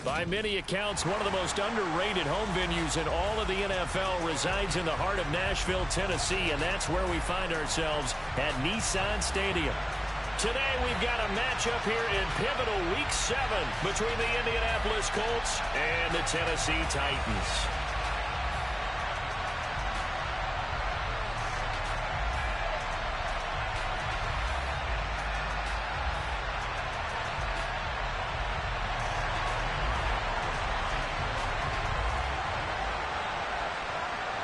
By many accounts, one of the most underrated home venues in all of the NFL resides in the heart of Nashville, Tennessee, and that's where we find ourselves at Nissan Stadium. Today we've got a matchup here in pivotal Week 7 between the Indianapolis Colts and the Tennessee Titans.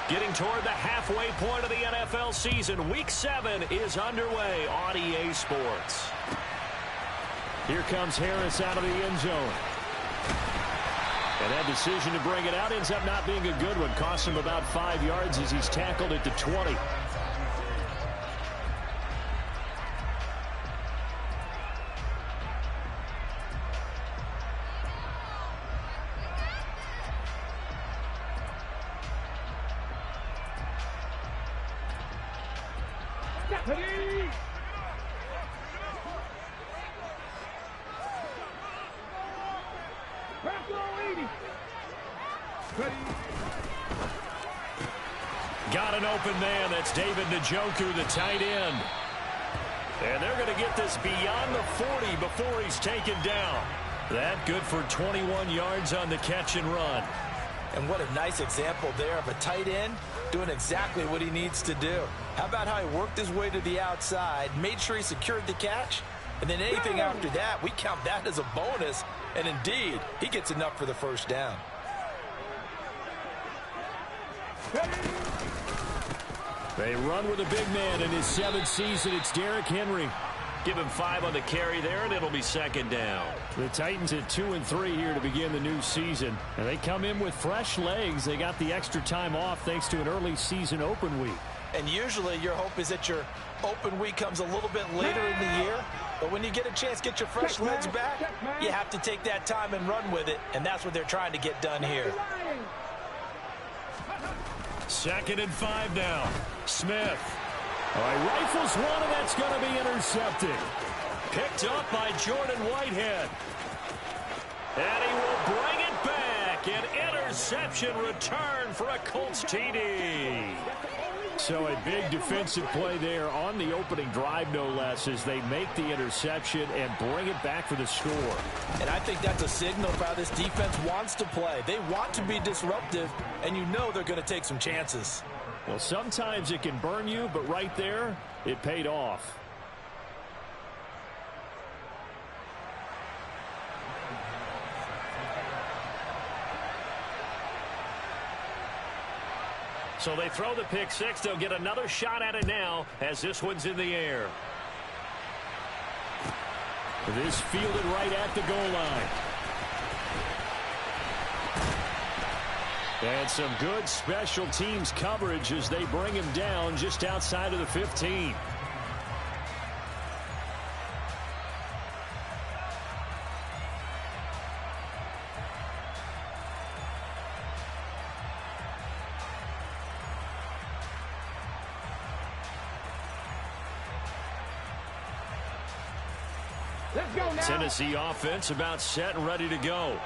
Getting toward the halfway point of the NFL season, Week 7 is underway on EA Sports. Here comes Harris out of the end zone. And that decision to bring it out ends up not being a good one. Costs him about 5 yards as he's tackled at the 20. Got an open man. That's David Njoku, the tight end. And they're going to get this beyond the 40 before he's taken down. That good for 21 yards on the catch and run. And what a nice example there of a tight end doing exactly what he needs to do. How about how he worked his way to the outside, made sure he secured the catch, and then anything after that, we count that as a bonus. And indeed, he gets enough for the first down. They run with a big man in his 7th season. It's Derrick Henry. Give him 5 on the carry there, and it'll be second down. The Titans at 2-3 here to begin the new season. And they come in with fresh legs. They got the extra time off thanks to an early season open week. And usually your hope is that your open week comes a little bit later in the year. But when you get a chance to get your fresh legs back, you have to take that time and run with it. And that's what they're trying to get done here. 2nd and 5 now. Smith. All right, rifles one, and that's going to be intercepted. Picked up by Jordan Whitehead. And he will bring it back. An interception return for a Colts TD. So a big defensive play there on the opening drive, no less, as they make the interception and bring it back for the score. And I think that's a signal for how this defense wants to play. They want to be disruptive, and you know they're going to take some chances. Well, sometimes it can burn you, but right there, it paid off. So they throw the pick six. They'll get another shot at it now as this one's in the air. This fielded right at the goal line. And some good special teams coverage as they bring him down just outside of the 15. Tennessee offense about set and ready to go.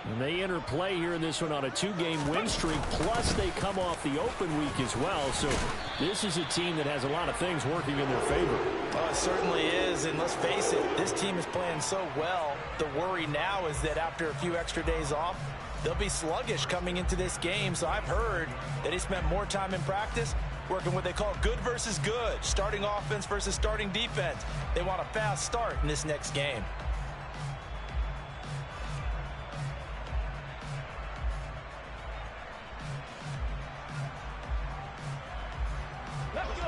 And they enter play here in this one on a 2-game win streak, plus they come off the open week as well. So this is a team that has a lot of things working in their favor. Oh, it certainly is, and let's face it, this team is playing so well. The worry now is that after a few extra days off, they'll be sluggish coming into this game. So I've heard that he spent more time in practice working what they call good versus good, starting offense versus starting defense. They want a fast start in this next game. Let's go.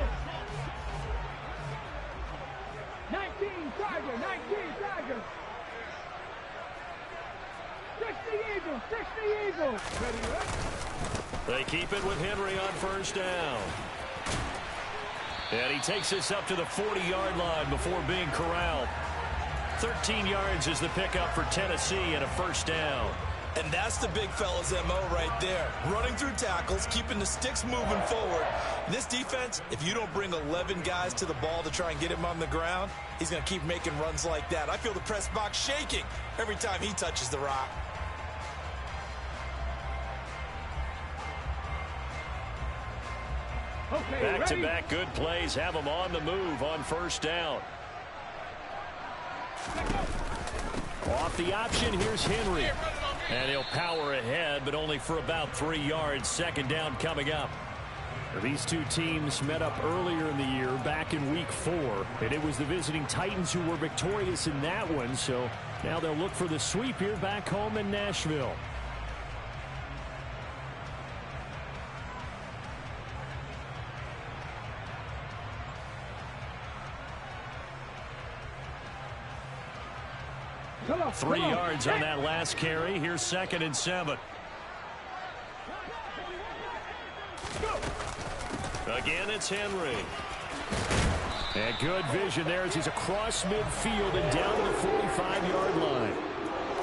19 Tiger. 60 Eagles. They keep it with Henry on first down. And he takes this up to the 40-yard line before being corralled. 13 yards is the pickup for Tennessee and a first down. And that's the big fella's MO right there. Running through tackles, keeping the sticks moving forward. This defense, if you don't bring 11 guys to the ball to try and get him on the ground, he's going to keep making runs like that. I feel the press box shaking every time he touches the rock. Okay, Back-to-back good plays have them on the move on first down. Off the option, here's Henry. And he'll power ahead, but only for about 3 yards. Second down coming up. These two teams met up earlier in the year, back in week 4. And it was the visiting Titans who were victorious in that one. So now they'll look for the sweep here back home in Nashville. Come on, 3 yards on that last carry. Here's 2nd and 7. Again, it's Henry. And good vision there as he's across midfield and down to the 45-yard line.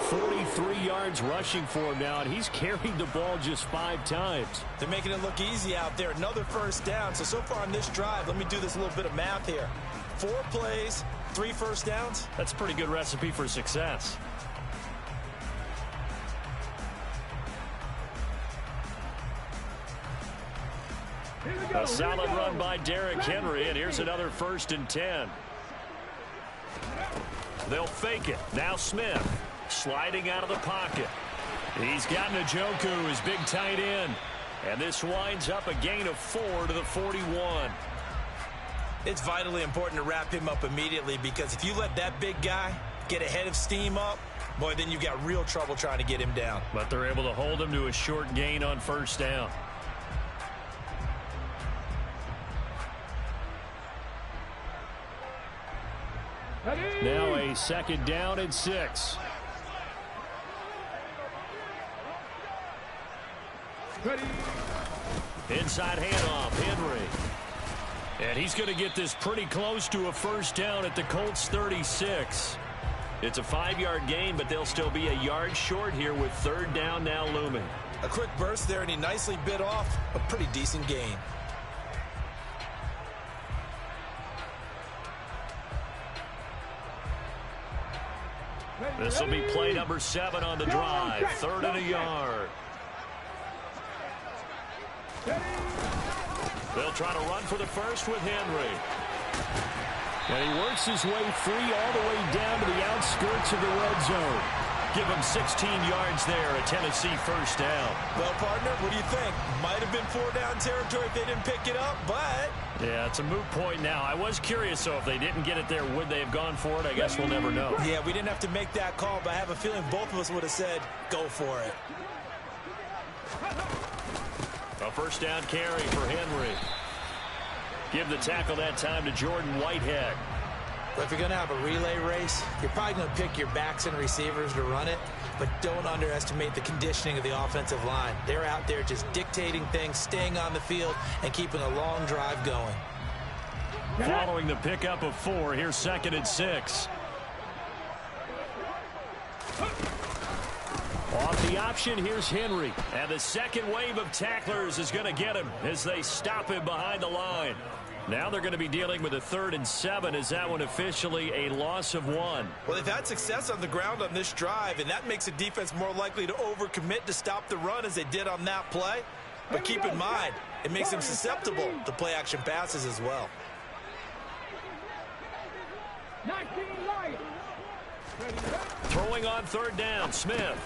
43 yards rushing for him now, and he's carried the ball just 5 times. They're making it look easy out there. Another first down. So far on this drive, let me do this little bit of math here. 4 plays, 3 first downs. That's a pretty good recipe for success. A solid run by Derrick Henry, and here's another 1st and 10. They'll fake it. Now Smith sliding out of the pocket. He's got Njoku, his big tight end. And this winds up a gain of 4 to the 41. It's vitally important to wrap him up immediately, because if you let that big guy get ahead of steam up, boy, then you've got real trouble trying to get him down. But they're able to hold him to a short gain on first down. Now a 2nd down and 6. Ready. Inside handoff, Henry. And he's going to get this pretty close to a first down at the Colts 36. It's a 5-yard gain, but they'll still be a yard short here with 3rd down now looming. A quick burst there, and he nicely bit off a pretty decent gain. This will be play number 7 on the drive. 3rd and a yard. They'll try to run for the first with Henry. And he works his way free all the way down to the outskirts of the red zone. Give him 16 yards there, a Tennessee first down. Well, partner, what do you think? Might have been 4-down territory if they didn't pick it up, but... Yeah, it's a moot point now. I was curious, so if they didn't get it there, would they have gone for it? I guess we'll never know. Yeah, we didn't have to make that call, but I have a feeling both of us would have said, go for it. A first down carry for Henry. Give the tackle that time to Jordan Whitehead. But if you're going to have a relay race, you're probably going to pick your backs and receivers to run it, but don't underestimate the conditioning of the offensive line. They're out there just dictating things, staying on the field, and keeping a long drive going. Following the pickup of 4, here's 2nd and 6. Off the option, here's Henry. And the second wave of tacklers is going to get him as they stop him behind the line. Now they're going to be dealing with a 3rd and 7. Is that one officially a loss of 1? Well, they've had success on the ground on this drive, and that makes a defense more likely to overcommit to stop the run as they did on that play. But keep in mind, it makes them susceptible to play-action passes as well. 19 light. Throwing on 3rd down, Smith.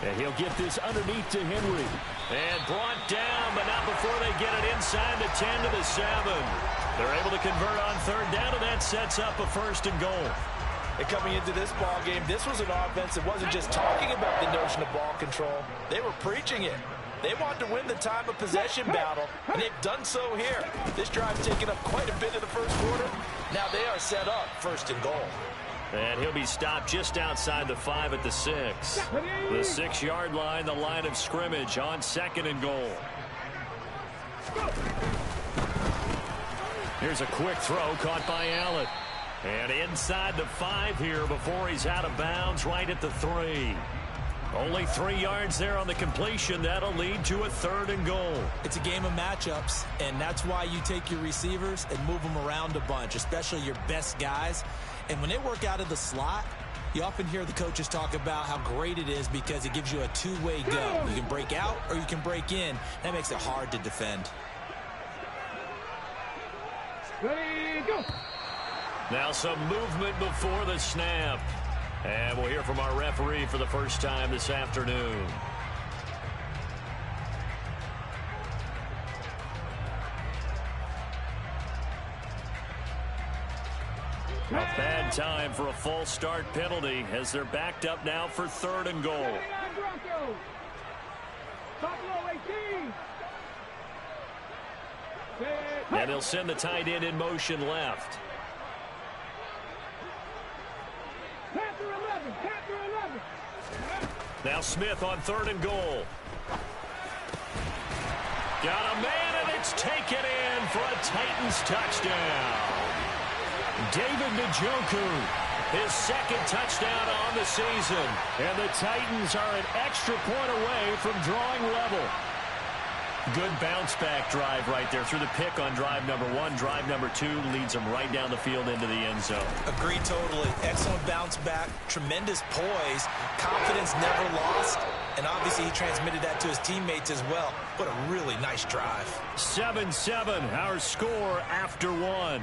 And he'll get this underneath to Henry. And brought down, but not before they get it inside the 10 to the 7. They're able to convert on 3rd down, and that sets up a 1st and goal. And coming into this ball game, this was an offense that wasn't just talking about the notion of ball control. They were preaching it. They wanted to win the time of possession battle, and they've done so here. This drive's taken up quite a bit of the first quarter. Now they are set up 1st and goal. And he'll be stopped just outside the 5 at the 6. The 6-yard line, the line of scrimmage on 2nd and goal. Here's a quick throw caught by Allen. And inside the 5 here before he's out of bounds right at the 3. Only 3 yards there on the completion. That'll lead to a 3rd and goal. It's a game of matchups, and that's why you take your receivers and move them around a bunch, especially your best guys. And when they work out of the slot, you often hear the coaches talk about how great it is because it gives you a two-way go. You can break out or you can break in. That makes it hard to defend. Ready, go. Now some movement before the snap. And we'll hear from our referee for the first time this afternoon. A bad time for a false start penalty as they're backed up now for 3rd and goal. And they'll send the tight end in motion left. Now Smith on 3rd and goal. Got a man, and it's taken in for a Titans touchdown. David Njoku, his 2nd touchdown on the season. And the Titans are an extra point away from drawing level. Good bounce-back drive right there through the pick on drive number 1. Drive number 2 leads them right down the field into the end zone. Agreed totally. Excellent bounce-back, tremendous poise, confidence never lost, and obviously he transmitted that to his teammates as well. What a really nice drive. 7-7, our score after 1.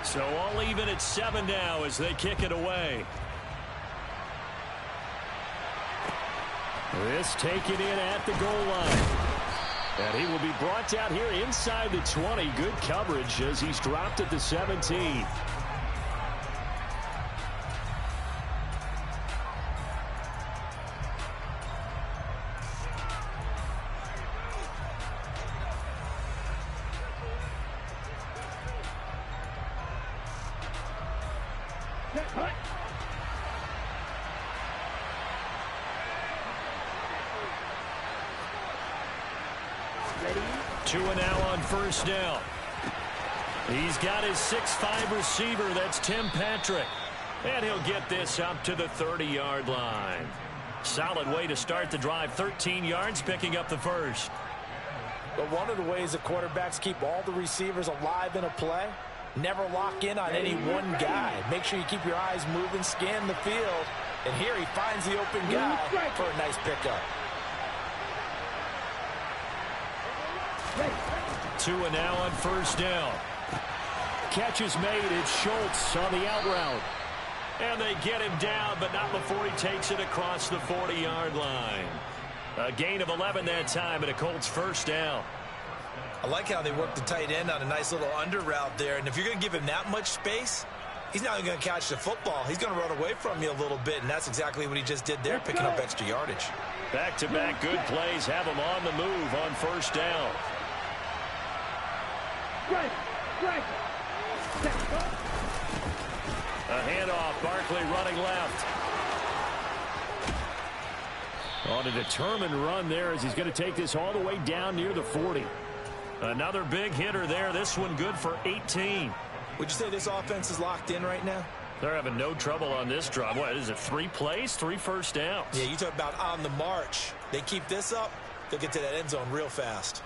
So all even at 7 now as they kick it away. This taken in at the goal line. And he will be brought down here inside the 20. Good coverage as he's dropped at the 17. Tua now on 1st down. He's got his 6'5" receiver. That's Tim Patrick. And he'll get this up to the 30-yard line. Solid way to start the drive. 13 yards, picking up the first. But one of the ways the quarterbacks keep all the receivers alive in a play, never lock in on any one guy. Make sure you keep your eyes moving, scan the field. And here he finds the open guy for a nice pickup. Tua now on 1st down. Catch is made. It's Schultz on the out route. And they get him down, but not before he takes it across the 40-yard line. A gain of 11 that time, and a Colts 1st down. I like how they work the tight end on a nice little under route there. And if you're going to give him that much space, he's not even going to catch the football. He's going to run away from you a little bit, and that's exactly what he just did there, picking up extra yardage. Back-to-back good plays have him on the move on 1st down. A handoff, Barkley running left. On a determined run there as he's going to take this all the way down near the 40. Another big hitter there. This one good for 18. Would you say this offense is locked in right now? They're having no trouble on this drive. What is it, 3 plays, 3 first downs? Yeah, you talk about on the march. They keep this up, they'll get to that end zone real fast.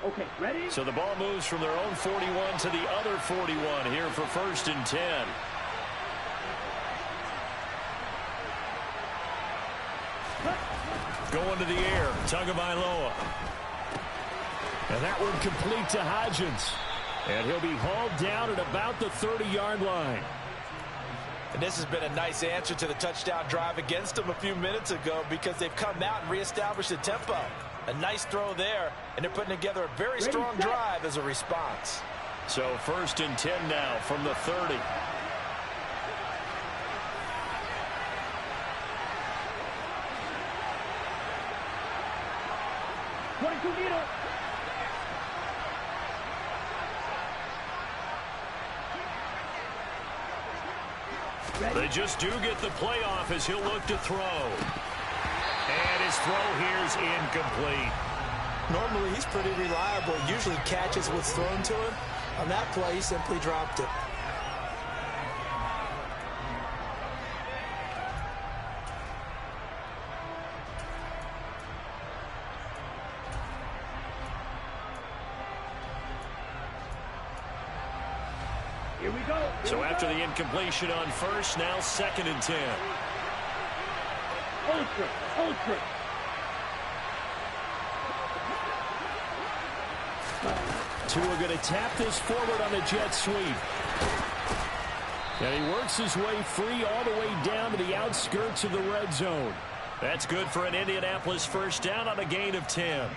Okay, ready? So the ball moves from their own 41 to the other 41 here for 1st and 10. Going to the air, Tagovailoa. And that one complete to Hodgins. And he'll be hauled down at about the 30-yard line. And this has been a nice answer to the touchdown drive against them a few minutes ago because they've come out and reestablished the tempo. A nice throw there, and they're putting together a very strong drive as a response. So 1st and 10 now from the 30. They just do get the playoff as he'll look to throw. And his throw here's incomplete. Normally, he's pretty reliable. Usually catches what's thrown to him. On that play, he simply dropped it. Here we go. So after the incompletion on first, now 2nd and 10. Ultra, ultra. Tua going to tap this forward on the jet sweep. And he works his way free all the way down to the outskirts of the red zone. That's good for an Indianapolis first down on a gain of 10.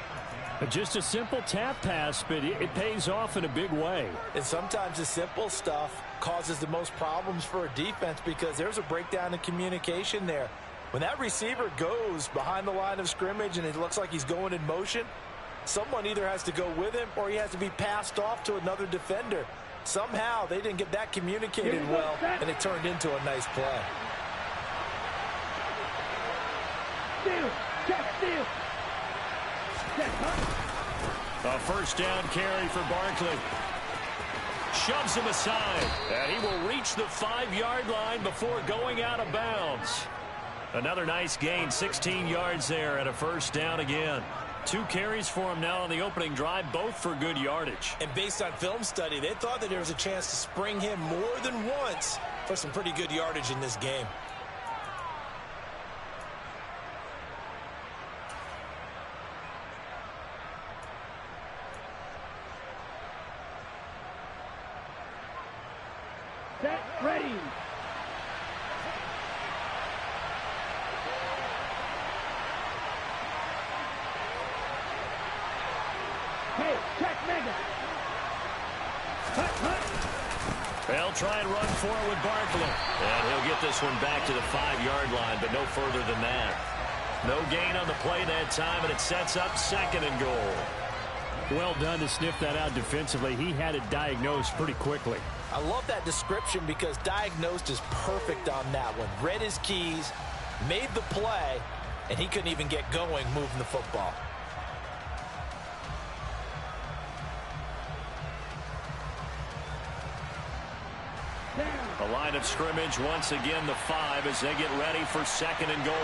Just a simple tap pass, but it pays off in a big way. And sometimes the simple stuff causes the most problems for a defense because there's a breakdown in communication there. When that receiver goes behind the line of scrimmage and it looks like he's going in motion, someone either has to go with him or he has to be passed off to another defender. Somehow they didn't get that communicated well, and it turned into a nice play. Steal, check, steal. Check, A first down carry for Barkley. Shoves him aside, and he will reach the 5-yard line before going out of bounds. Another nice gain, 16 yards there, and a first down again. 2 carries for him now on the opening drive, both for good yardage. And based on film study, they thought that there was a chance to spring him more than once for some pretty good yardage in this game. set, ready. Hey, check mega. They'll try and run for it with Barkley. And he'll get this one back to the 5-yard line, but no further than that. No gain on the play that time, and it sets up 2nd and goal. Well done to sniff that out defensively. He had it diagnosed pretty quickly. I love that description because diagnosed is perfect on that one. Read his keys, made the play, and he couldn't even get going moving the football. The line of scrimmage once again the 5 as they get ready for 2nd and goal.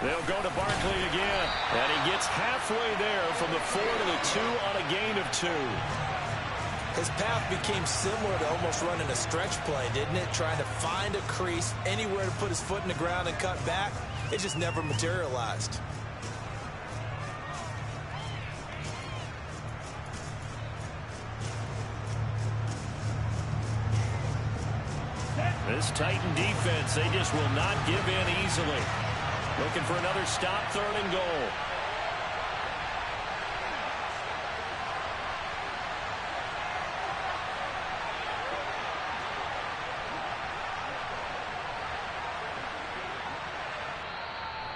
They'll go to Barkley again, and he gets halfway there from the 4 to the 2 on a gain of 2. His path became similar to almost running a stretch play, didn't it? Trying to find a crease, anywhere to put his foot in the ground and cut back. It just never materialized. This Titan defense, they just will not give in easily. Looking for another stop, 3rd and goal.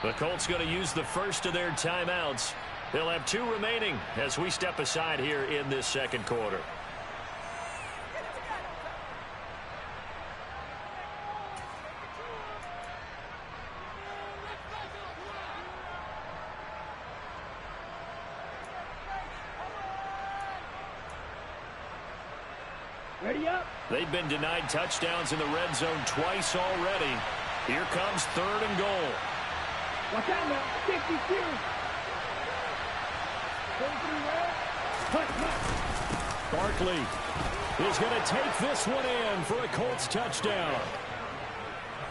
The Colts going to use the first of their timeouts. They'll have 2 remaining as we step aside here in this 2nd quarter. Ready up. They've been denied touchdowns in the red zone twice already. Here comes 3rd and goal. Watch out now. 52. Barkley is going to take this one in for a Colts touchdown.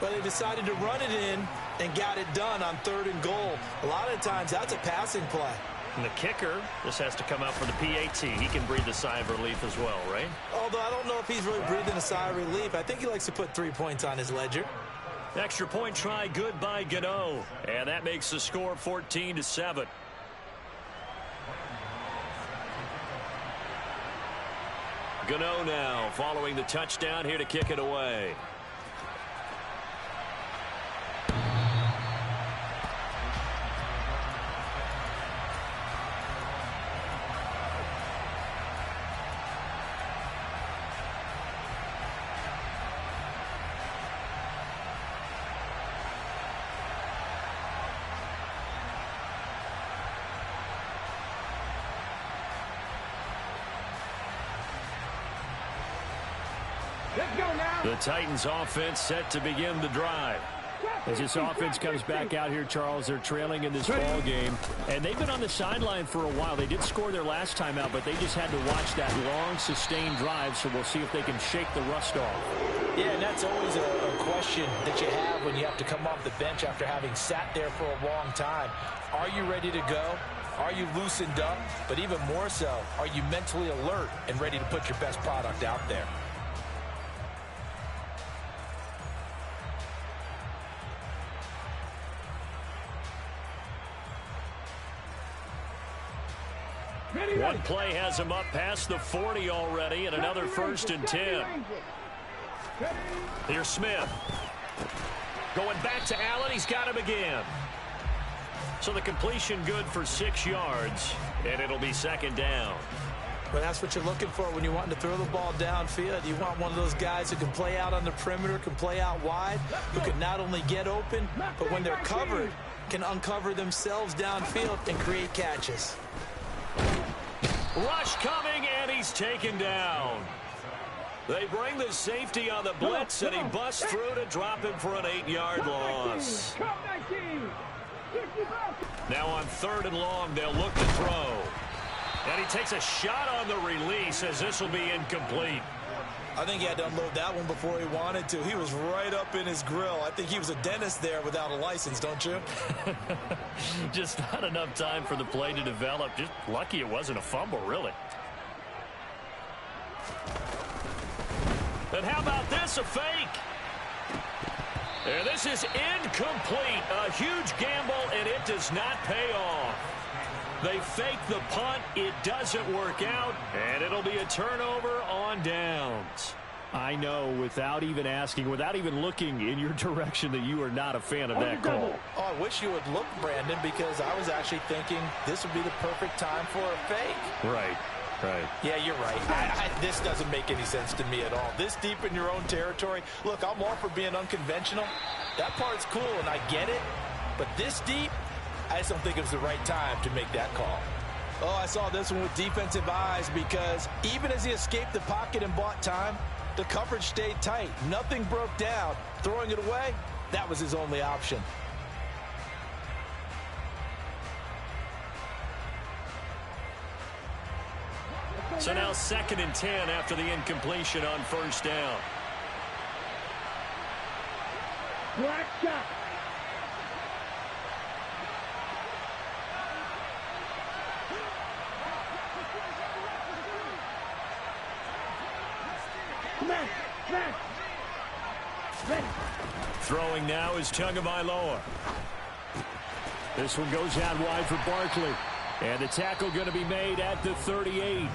But they decided to run it in and got it done on 3rd and goal. A lot of times that's a passing play. And the kicker, this has to come out for the PAT. He can breathe a sigh of relief as well, right? Although I don't know if he's really breathing a sigh of relief. I think he likes to put 3 points on his ledger. Extra point try, good by Gano. And that makes the score 14-7. Gano now following the touchdown here to kick it away. Let's go now. The Titans offense set to begin the drive. As this offense comes back out here, Charles, they're trailing in this ball game, and they've been on the sideline for a while. They did score their last time out, but they just had to watch that long, sustained drive, so we'll see if they can shake the rust off. Yeah, and that's always a question that you have when you have to come off the bench after having sat there for a long time. Are you ready to go? Are you loosened up? But even more so, are you mentally alert and ready to put your best product out there? One play has him up past the 40 already, and another 1st and 10. Here's Smith. Going back to Allen. He's got him again. So the completion good for 6 yards, and it'll be 2nd down. Well, that's what you're looking for when you want to throw the ball downfield. You want one of those guys who can play out on the perimeter, can play out wide, who can not only get open, but when they're covered, can uncover themselves downfield and create catches. Rush coming, and he's taken down. They bring the safety on the blitz, and he busts through to drop him for an 8-yard loss. Now on 3rd and long, they'll look to throw. And he takes a shot on the release, as this will be incomplete. I think he had to unload that one before he wanted to. He was right up in his grill. I think he was a dentist there without a license, don't you? Just not enough time for the play to develop. Just lucky it wasn't a fumble, really. And how about this, a fake? And this is incomplete. A huge gamble, and it does not pay off. They fake the punt. It doesn't work out, and it'll be a turnover on downs. I know, without even asking, without even looking in your direction, that you are not a fan of that call. Oh, I wish you would look, Brandon, because I was actually thinking this would be the perfect time for a fake. Right. Right. Yeah, you're right. This doesn't make any sense to me at all. This deep in your own territory. Look, I'm all for being unconventional. That part's cool, and I get it. But this deep, I just don't think it was the right time to make that call. Oh, I saw this one with defensive eyes, because even as he escaped the pocket and bought time, the coverage stayed tight. Nothing broke down. Throwing it away, that was his only option. So now 2nd and 10 after the incompletion on 1st down. Black shot. Smash. Ready. Throwing now is Tagovailoa. This one goes out wide for Barkley. And the tackle going to be made at the 38.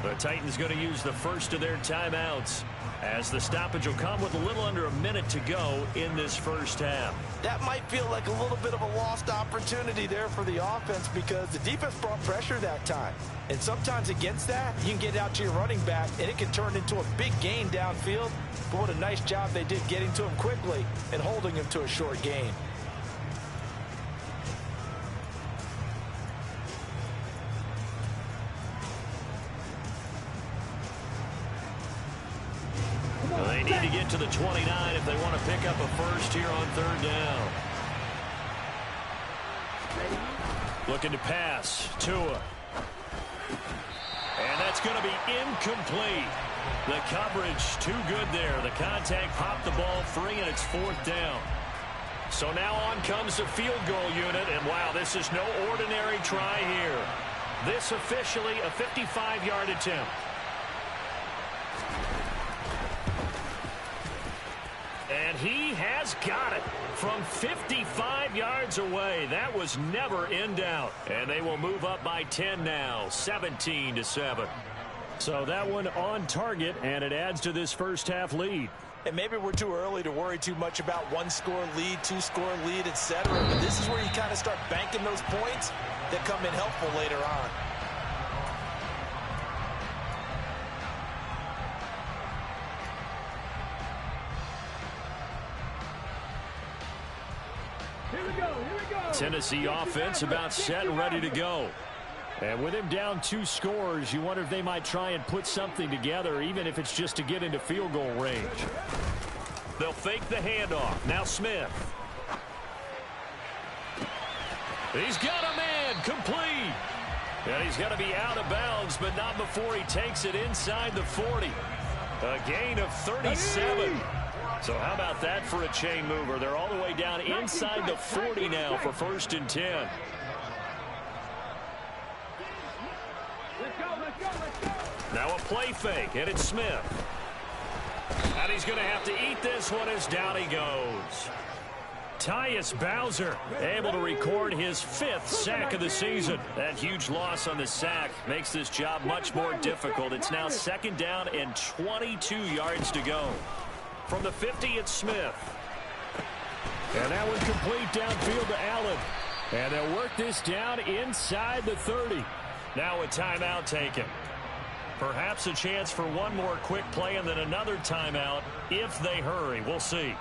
The Titans going to use the first of their timeouts, as the stoppage will come with a little under a minute to go in this first half. That might feel like a little bit of a lost opportunity there for the offense, because the defense brought pressure that time. And sometimes against that, you can get out to your running back, and it can turn into a big gain downfield. But what a nice job they did getting to him quickly and holding him to a short gain. They need to get to the 29 if they want to pick up a first here on 3rd down. Looking to pass. Tua. And that's going to be incomplete. The coverage too good there. The contact popped the ball free, and it's 4th down. So now on comes the field goal unit, and wow, this is no ordinary try here. This officially a 55-yard attempt. And he has got it from 55 yards away. That was never in doubt. And they will move up by 10 now, 17-7. So that one on target, and it adds to this first half lead. And maybe we're too early to worry too much about 1-score lead, 2-score lead, etc. But this is where you kind of start banking those points that come in helpful later on. Here we go. Tennessee offense about set and ready to go. And with him down 2 scores, you wonder if they might try and put something together, even if it's just to get into field goal range. They'll fake the handoff. Now Smith. He's got a man complete. And he's going to be out of bounds, but not before he takes it inside the 40. A gain of 37. So how about that for a chain mover? They're all the way down inside the 40 now for 1st and 10. Now a play fake, and it's Smith. And he's going to have to eat this one as down he goes. Tyus Bowser able to record his 5th sack of the season. That huge loss on the sack makes this job much more difficult. It's now 2nd down and 22 yards to go. From the 50, it's Smith. And that one complete downfield to Allen. And they'll work this down inside the 30. Now a timeout taken. Perhaps a chance for one more quick play and then another timeout if they hurry. We'll see.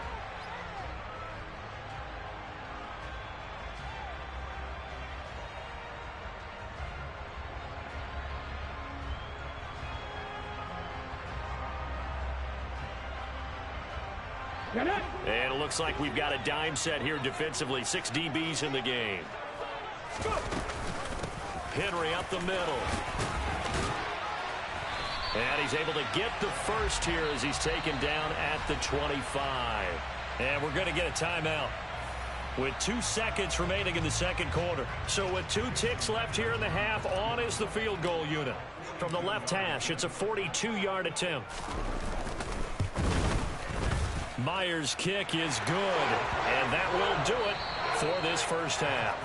And it looks like we've got a dime set here defensively. 6 DBs in the game. Henry up the middle. And he's able to get the first here as he's taken down at the 25. And we're going to get a timeout with 2 seconds remaining in the 2nd quarter. So with 2 ticks left here in the half, on is the field goal unit. From the left hash, it's a 42-yard attempt. Myers' kick is good, and that will do it for this first half.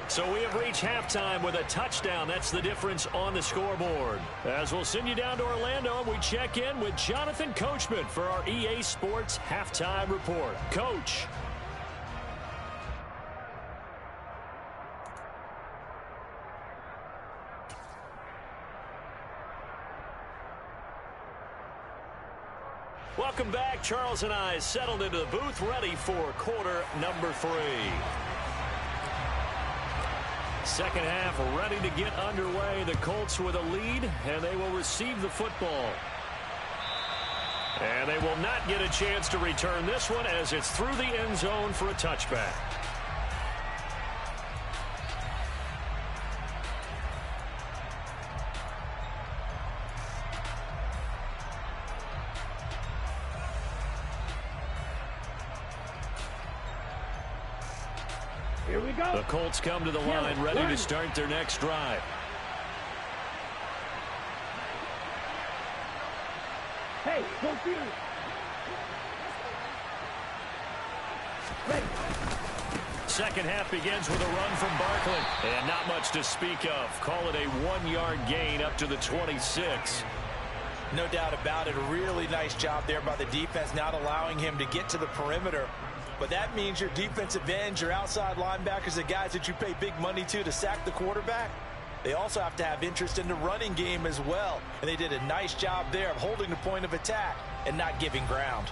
So we have reached halftime with a touchdown. That's the difference on the scoreboard. As we'll send you down to Orlando, we check in with Jonathan Coachman for our EA Sports Halftime Report. Coach. Welcome back. Charles and I settled into the booth, ready for quarter number 3. Second half ready to get underway. The Colts with a lead, and they will receive the football. And they will not get a chance to return this one as it's through the end zone for a touchback. Here we go. The Colts come to the line, ready to start their next drive. Hey, go shoot. Ready. Second half begins with a run from Barkley. And not much to speak of. Call it a 1-yard gain up to the 26. No doubt about it. A really nice job there by the defense, not allowing him to get to the perimeter. But that means your defensive ends, your outside linebackers, the guys that you pay big money to sack the quarterback, they also have to have interest in the running game as well. And they did a nice job there of holding the point of attack and not giving ground.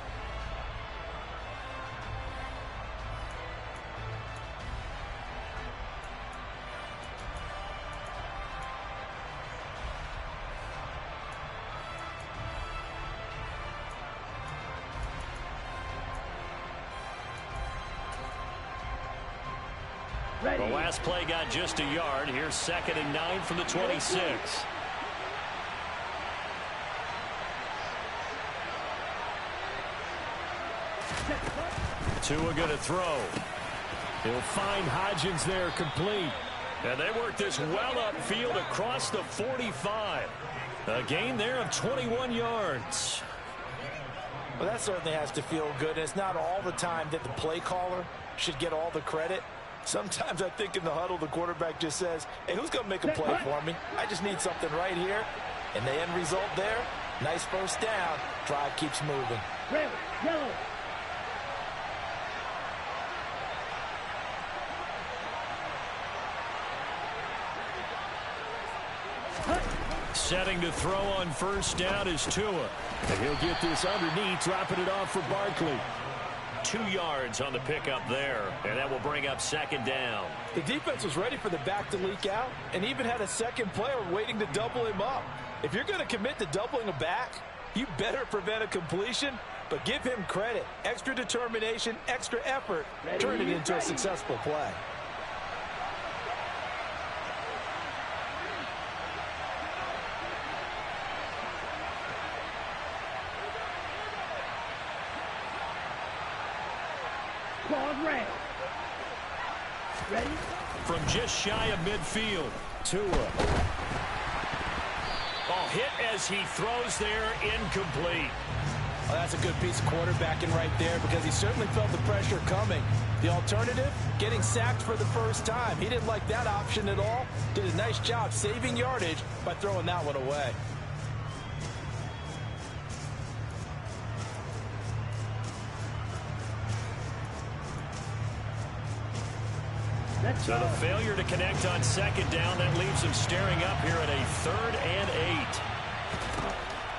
The last play got just a yard. Here's 2nd and 9 from the 26. Tua going to throw. He'll find Hodgins there complete. And they work this well upfield across the 45. A gain there of 21 yards. Well, that certainly has to feel good. And it's not all the time that the play caller should get all the credit. Sometimes I think in the huddle, the quarterback just says, hey, who's going to make a play for me? I just need something right here. And the end result there, nice first down. Drive keeps moving. Red, yellow. Setting to throw on first down is Tua. And he'll get this underneath, dropping it off for Barkley. 2 yards on the pickup there, and that will bring up 2nd down. The defense was ready for the back to leak out and even had a second player waiting to double him up. If you're going to commit to doubling a back, you better prevent a completion, but give him credit. Extra determination, extra effort, turn it into a successful play. Claws red. Ready? From just shy of midfield, Tua. Ball hit as he throws there, incomplete. Well, that's a good piece of quarterbacking right there because he certainly felt the pressure coming. The alternative, getting sacked for the first time. He didn't like that option at all. Did a nice job saving yardage by throwing that one away. So the failure to connect on second down, that leaves him staring up here at a 3rd and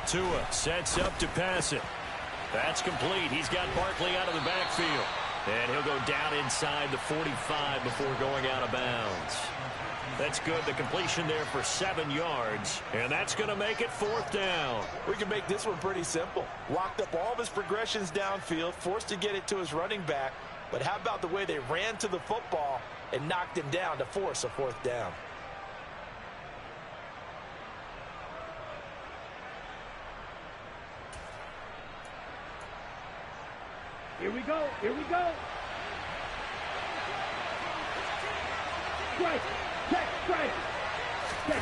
8. Tua sets up to pass it. That's complete. He's got Barkley out of the backfield. And he'll go down inside the 45 before going out of bounds. That's good. The completion there for 7 yards. And that's going to make it 4th down. We can make this one pretty simple. Locked up all of his progressions downfield, forced to get it to his running back. But how about the way they ran to the football and knocked him down to force a 4th down? Here we go. Here we go. Strike. Check. Strike. Check.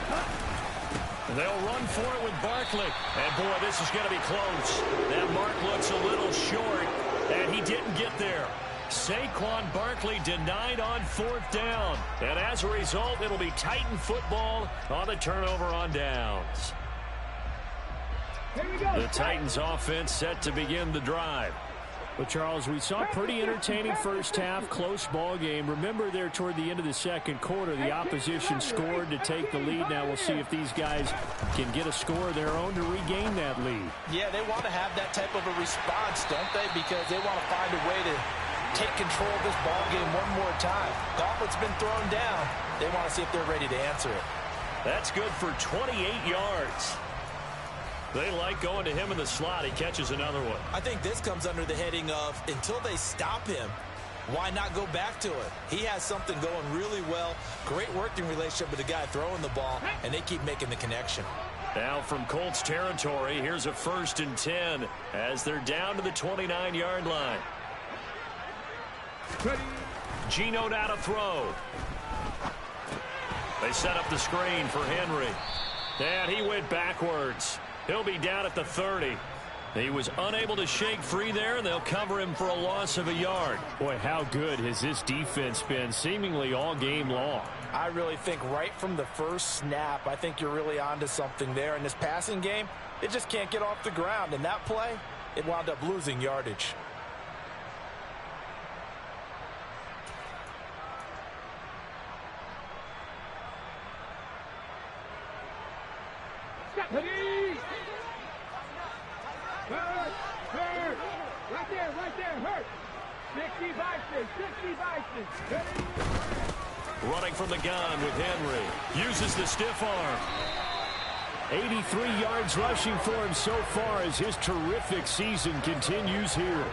They'll run for it with Barkley. And, boy, this is going to be close. That mark looks a little short, and he didn't get there. Saquon Barkley denied on 4th down. And as a result, it'll be Titan football on the turnover on downs. Here we go. The Titans offense set to begin the drive. But, Charles, we saw a pretty entertaining first half, close ball game. Remember there toward the end of the second quarter, the opposition scored to take the lead. Now we'll see if these guys can get a score of their own to regain that lead. Yeah, they want to have that type of a response, don't they? Because they want to find a way to take control of this ball game one more time. Gauntlet's been thrown down. They want to see if they're ready to answer it. That's good for 28 yards. They like going to him in the slot. He catches another one. I think this comes under the heading of until they stop him, why not go back to it? He has something going really well. Great working relationship with the guy throwing the ball, and they keep making the connection. Now from Colts territory, here's a 1st and 10 as they're down to the 29-yard line. Geno now to throw. They set up the screen for Henry. And he went backwards. He'll be down at the 30. He was unable to shake free there, and they'll cover him for a loss of a yard. Boy, how good has this defense been seemingly all game long? I really think right from the first snap, I think you're really onto something there. In this passing game, it just can't get off the ground. And that play, it wound up losing yardage. Hurt. Right there. Hurt. 60 Bison. Running from the gun with Henry. Uses the stiff arm. 83 yards rushing for him so far as his terrific season continues here.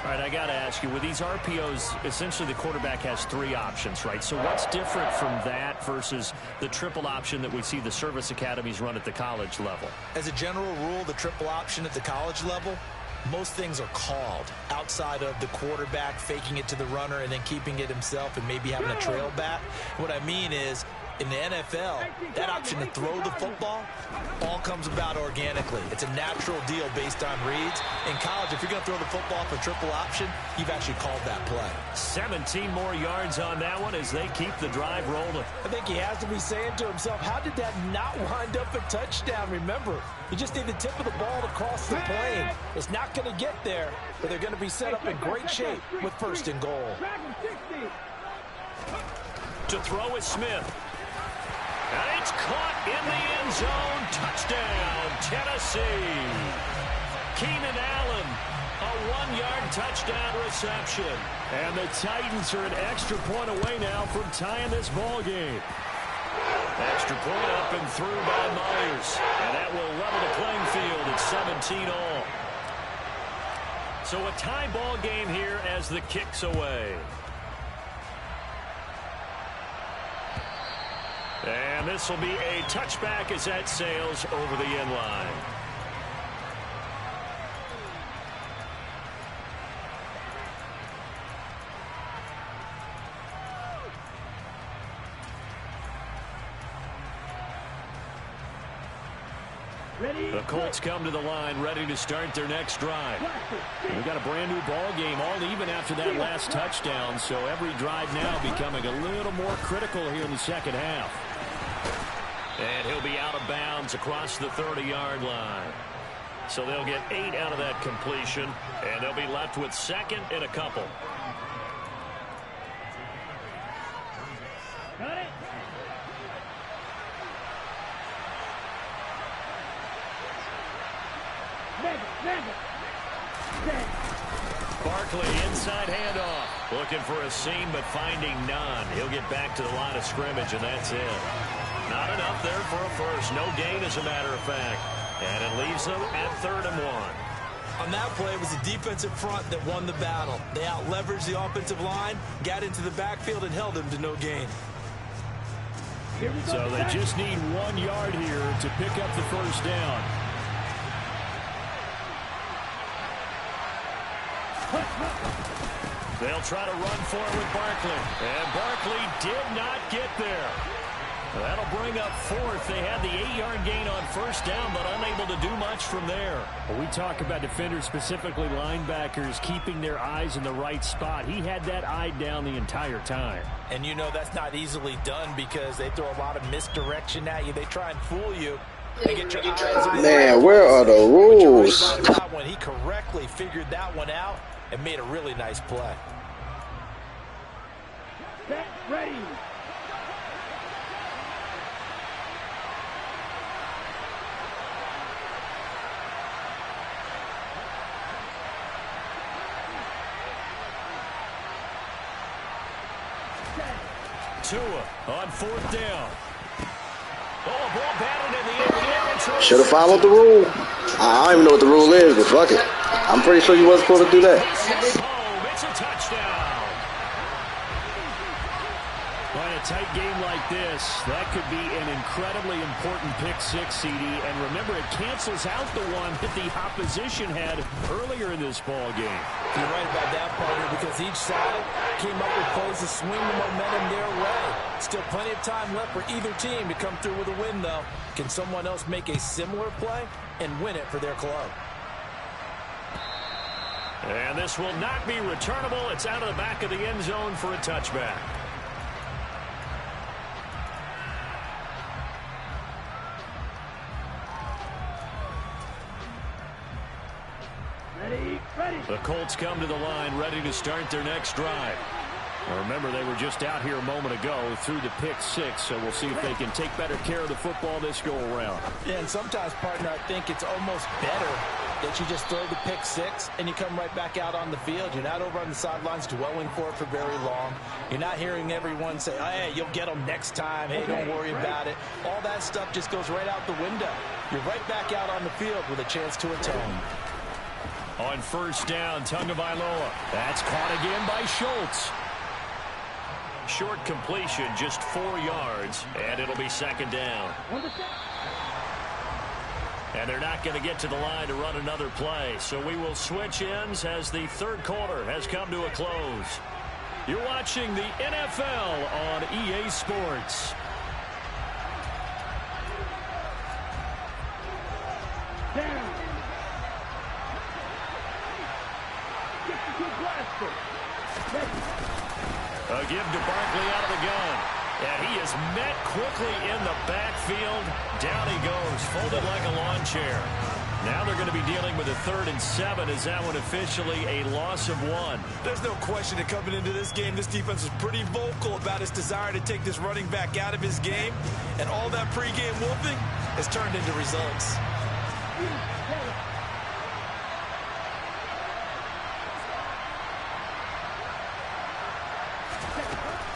All right, I got to ask you, with these RPOs, essentially the quarterback has 3 options, right? So what's different from that versus the triple option that we see the service academies run at the college level? As a general rule, the triple option at the college level, most things are called outside of the quarterback faking it to the runner and then keeping it himself and maybe having a trail back. What I mean is, in the NFL, that option to throw the football all comes about organically. It's a natural deal based on reads. In college, if you're going to throw the football for triple option, you've actually called that play. 17 more yards on that one as they keep the drive rolling. I think he has to be saying to himself, how did that not wind up a touchdown? Remember, you just need the tip of the ball to cross the plane. It's not going to get there, but they're going to be set up in great shape with 1st and goal. To throw is Smith. And it's caught in the end zone. Touchdown, Tennessee. Keenan Allen, a 1-yard touchdown reception. And the Titans are an extra point away now from tying this ball game. Extra point up and through by Myers. And that will level the playing field at 17 all. So a tie ball game here as the kick's away. And this will be a touchback as that sails over the end line. The Colts come to the line, ready to start their next drive. We've got a brand new ball game, all even after that last touchdown, so every drive now becoming a little more critical here in the second half. And he'll be out of bounds across the 30-yard line. So they'll get 8 out of that completion, and they'll be left with second and a couple. Got it. Barkley inside handoff. Looking for a seam, but finding none. He'll get back to the line of scrimmage, and that's it. Not enough there for a first. No gain, as a matter of fact. And it leaves them at 3rd and 1. On that play, it was the defensive front that won the battle. They out-leveraged the offensive line, got into the backfield, and held them to no gain. So they just need 1 yard here to pick up the first down. They'll try to run for it with Barkley. And Barkley did not get there. That'll bring up 4th. They had the 8-yard gain on first down, but unable to do much from there. Well, we talk about defenders, specifically linebackers, keeping their eyes in the right spot. He had that eye down the entire time. And you know that's not easily done because they throw a lot of misdirection at you. They try and fool you and get your eyes on. Man, where are the rules? When he correctly figured that one out and made a really nice play. Set, ready. Tua on 4th down. Oh, ball batted in the air. Should have followed the rule. I don't even know what the rule is, but fuck it. I'm pretty sure you wasn't supposed to do that. Oh, it's a touchdown. Well, in a tight game like this, that could be an incredibly important pick six, CD. And remember, it cancels out the one that the opposition had earlier in this ball game. You're right about that, partner, because each side came up with plays to swing the momentum their way. Still plenty of time left for either team to come through with a win, though. Can someone else make a similar play and win it for their club? And this will not be returnable. It's out of the back of the end zone for a touchback. The Colts come to the line ready to start their next drive. Now remember, they were just out here a moment ago through the pick six, so we'll see if they can take better care of the football this go around. Yeah, and sometimes, partner, I think it's almost better that you just throw the pick six and you come right back out on the field. You're not over on the sidelines dwelling for it for very long. You're not hearing everyone say, oh, hey, you'll get them next time. Hey, don't worry about it. All that stuff just goes right out the window. You're right back out on the field with a chance to atone. On first down, Tagovailoa. That's caught again by Schultz. Short completion, just 4 yards, and it'll be second down. And they're not going to get to the line to run another play, so we will switch ends as the third quarter has come to a close. You're watching the NFL on EA Sports. Down. A give to Barkley out of the gun. And he is met quickly in the backfield. Down he goes, folded like a lawn chair. Now they're going to be dealing with a 3rd and 7. Is that one officially a loss of 1? There's no question that coming into this game, this defense was pretty vocal about its desire to take this running back out of his game. And all that pregame whooping has turned into results.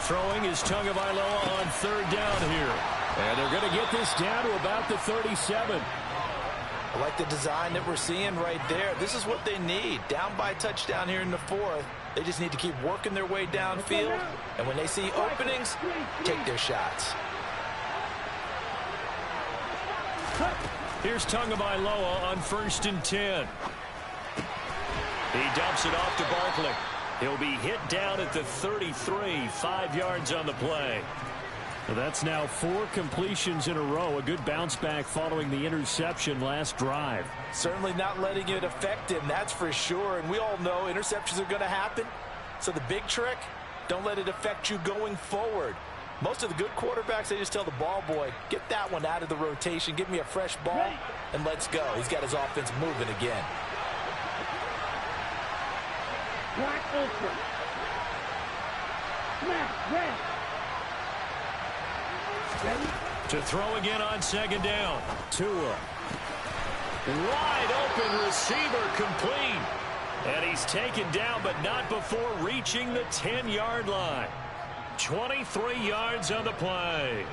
Throwing is Tagovailoa on 3rd down here. And they're going to get this down to about the 37. I like the design that we're seeing right there. This is what they need. Down by a touchdown here in the 4th. They just need to keep working their way downfield. And when they see openings, take their shots. Here's Tagovailoa on 1st and 10. He dumps it off to Barkley. He'll be hit down at the 33, 5 yards on the play. Well, that's now 4 completions in a row. A good bounce back following the interception last drive. Certainly not letting it affect him, that's for sure. And we all know interceptions are going to happen. So the big trick, don't let it affect you going forward. Most of the good quarterbacks, they just tell the ball boy, get that one out of the rotation, give me a fresh ball, and let's go. He's got his offense moving again. Wide open. Snap, red. To throw again on second down. Tua. Wide open receiver complete. And he's taken down, but not before reaching the 10-yard line. 23 yards on the play.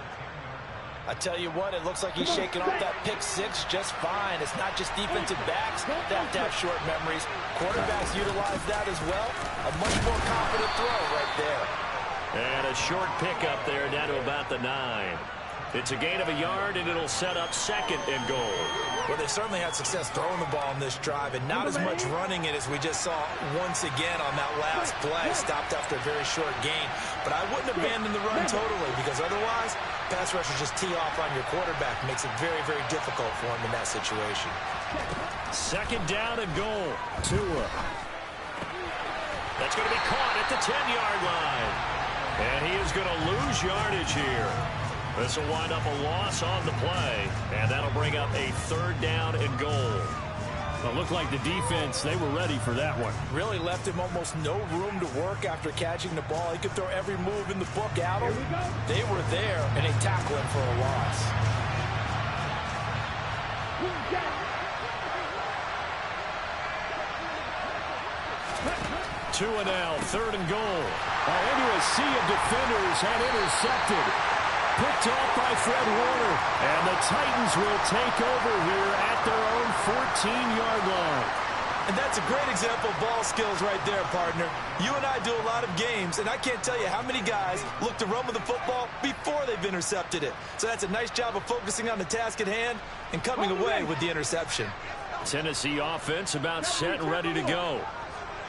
I tell you what, it looks like he's shaking off that pick six just fine. It's not just defensive backs that have to have short memories. Quarterbacks utilize that as well. A much more confident throw right there. And a short pickup there down to about the 9. It's a gain of a yard, and it'll set up second and goal. Well, they certainly had success throwing the ball on this drive, and not as much running it as we just saw once again on that last play. Stopped after a very short gain. But I wouldn't abandon the run totally, because otherwise, pass rushers just tee off on your quarterback. Makes it very, very difficult for him in that situation. Second down and goal. Tua. That's going to be caught at the 10-yard line. And he is going to lose yardage here. This will wind up a loss on the play, and that'll bring up a third down and goal. Well, it looked like the defense, they were ready for that one. Really left him almost no room to work after catching the ball. He could throw every move in the book at him. They were there, and they tackle him for a loss. Tua now, third and goal. Into a sea of defenders and intercepted. Picked off by Fred Warner. And the Titans will take over here at their own 14-yard line. And that's a great example of ball skills right there, partner. You and I do a lot of games, and I can't tell you how many guys look to run with the football before they've intercepted it. So that's a nice job of focusing on the task at hand and coming away with the interception. Tennessee offense about set and ready to go.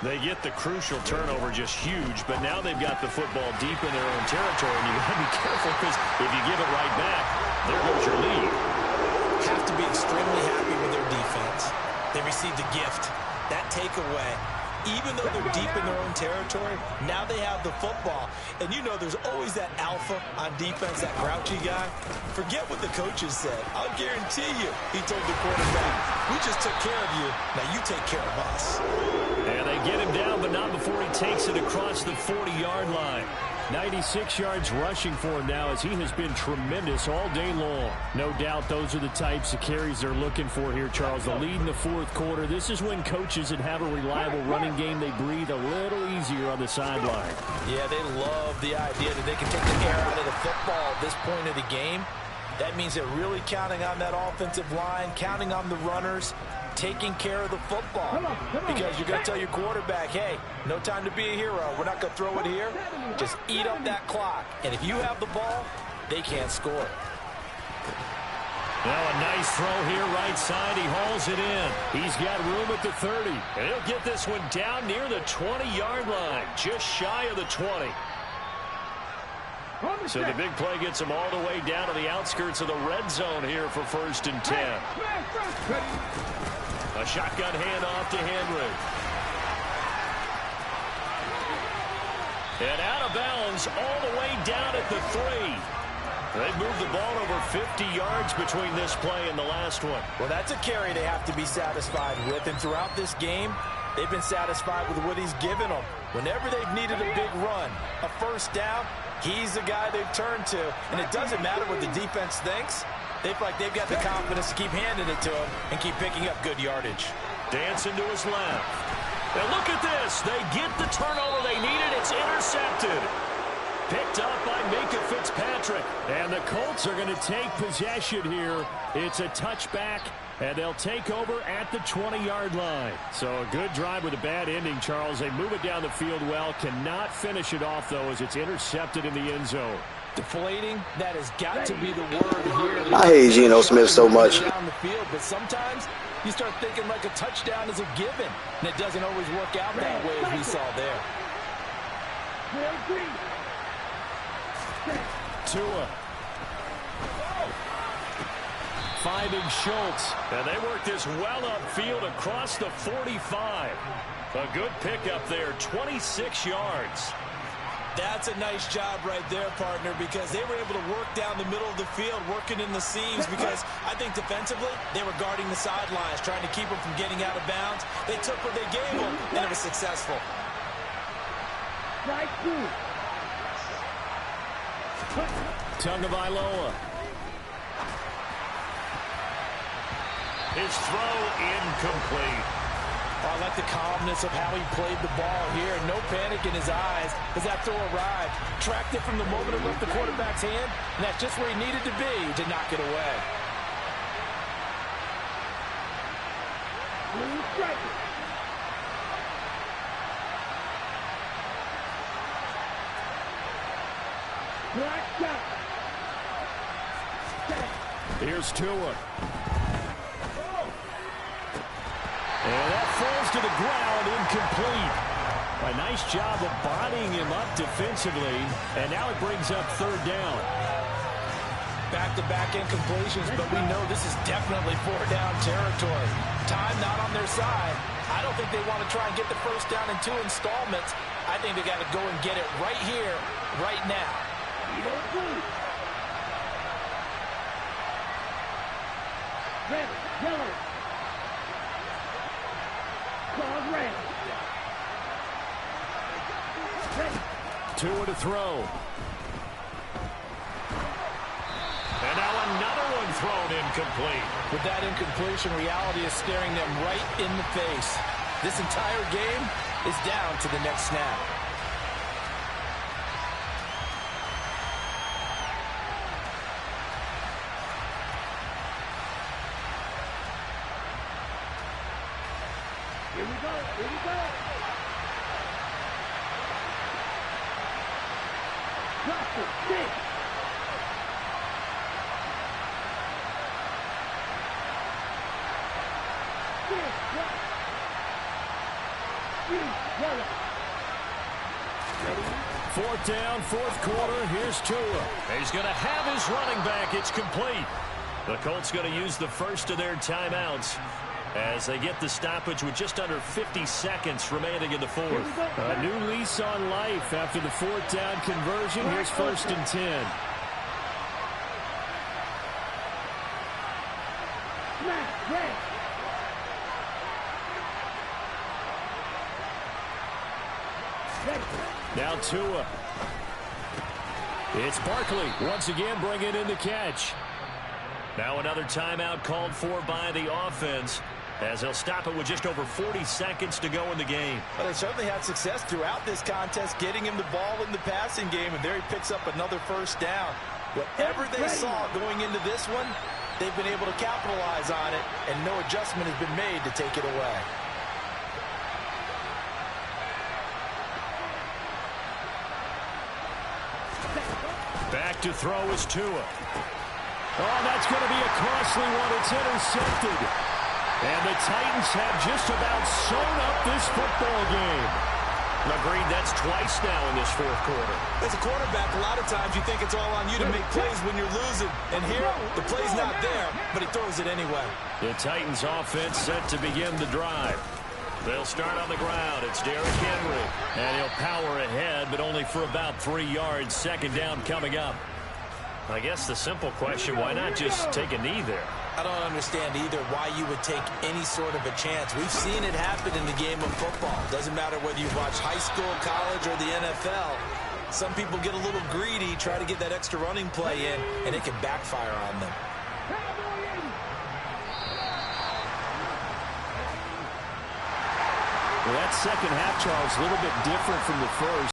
They get the crucial turnover just huge, but now they've got the football deep in their own territory, and you've got to be careful because if you give it right back, there goes your lead. Have to be extremely happy with their defense. They received a gift. That takeaway, even though they're deep in their own territory, now they have the football. And you know there's always that alpha on defense, that grouchy guy. Forget what the coaches said. I'll guarantee you, he told the quarterback, we just took care of you, now you take care of us. And they get him down, but not before he takes it across the 40-yard line. 96 yards rushing for him now as he has been tremendous all day long. No doubt those are the types of carries they're looking for here, Charles. The lead in the fourth quarter. This is when coaches that have a reliable running game, they breathe a little easier on the sideline. Yeah, they love the idea that they can take the air out of the football at this point of the game. That means they're really counting on that offensive line, counting on the runners, taking care of the football. Because you're going to tell your quarterback, hey, no time to be a hero. We're not going to throw it here. Just eat up that clock. And if you have the ball, they can't score. Now a nice throw here right side. He hauls it in. He's got room at the 30. And he'll get this one down near the 20-yard line, just shy of the 20. So the big play gets him all the way down to the outskirts of the red zone here for 1st and 10. A shotgun handoff to Henry. And out of bounds all the way down at the 3. They've moved the ball over 50 yards between this play and the last one. Well, that's a carry they have to be satisfied with. And throughout this game, they've been satisfied with what he's given them. Whenever they've needed a big run, a first down, he's the guy they've turned to. And it doesn't matter what the defense thinks. They feel like they've got the confidence to keep handing it to him and keep picking up good yardage. Dancing to his left. And look at this. They get the turnover they needed. It's intercepted. Picked up by Minkah Fitzpatrick. And the Colts are going to take possession here. It's a touchback, and they'll take over at the 20-yard line. So a good drive with a bad ending, Charles. They move it down the field well. Cannot finish it off, though, as it's intercepted in the end zone. Deflating, that has got to be the word here. I hate Geno Smith so much. Down the field, but sometimes you start thinking like a touchdown is a given, and it doesn't always work out that way as we saw there. Tua. Finding Schultz. And they work this well upfield across the 45. A good pickup there, 26 yards. That's a nice job right there, partner, because they were able to work down the middle of the field, working in the seams, because I think defensively they were guarding the sidelines, trying to keep them from getting out of bounds. They took what they gave them, and it was successful. Strike two. Tagovailoa. His throw incomplete. I like the calmness of how he played the ball here. No panic in his eyes as that throw arrived. Tracked it from the moment it left the quarterback's hand, and that's just where he needed to be to knock it away. Here's Tua. And that falls to the ground, incomplete. A nice job of bodying him up defensively, and now it brings up third down. Back-to-back incompletions, but we know this is definitely four-down territory. Time not on their side. I don't think they want to try and get the first down in 2 installments. I think they got to go and get it right here, right now. Red, yellow. Claws red. Red. Tua to throw. And now another one thrown incomplete. With that incompletion, reality is staring them right in the face. This entire game is down to the next snap. Here we go. Here we go. Drop it. Six. Fourth down, fourth quarter. Here's Tua. He's going to have his running back. It's complete. The Colts going to use the first of their timeouts as they get the stoppage with just under 50 seconds remaining in the fourth. A new lease on life after the fourth down conversion. Here's 1st and 10. Now Tua. It's Barkley once again bringing in the catch. Now another timeout called for by the offense as they'll stop it with just over 40 seconds to go in the game. Well, they certainly had success throughout this contest getting him the ball in the passing game, and there he picks up another first down. Whatever they saw going into this one, they've been able to capitalize on it, and no adjustment has been made to take it away. Back to throw is Tua. Oh, that's going to be a costly one. It's intercepted. And the Titans have just about sewn up this football game. Agreed, that's twice now in this fourth quarter. As a quarterback, a lot of times you think it's all on you to make plays when you're losing. And here, the play's not there, but he throws it anyway. The Titans offense set to begin the drive. They'll start on the ground. It's Derrick Henry. And he'll power ahead, but only for about 3 yards. Second down coming up. I guess the simple question, why not just take a knee there? I don't understand either why you would take any sort of a chance. We've seen it happen in the game of football. Doesn't matter whether you watch high school, college, or the NFL. Some people get a little greedy, try to get that extra running play in, and it can backfire on them. Well, that second half, Charles, a little bit different from the first.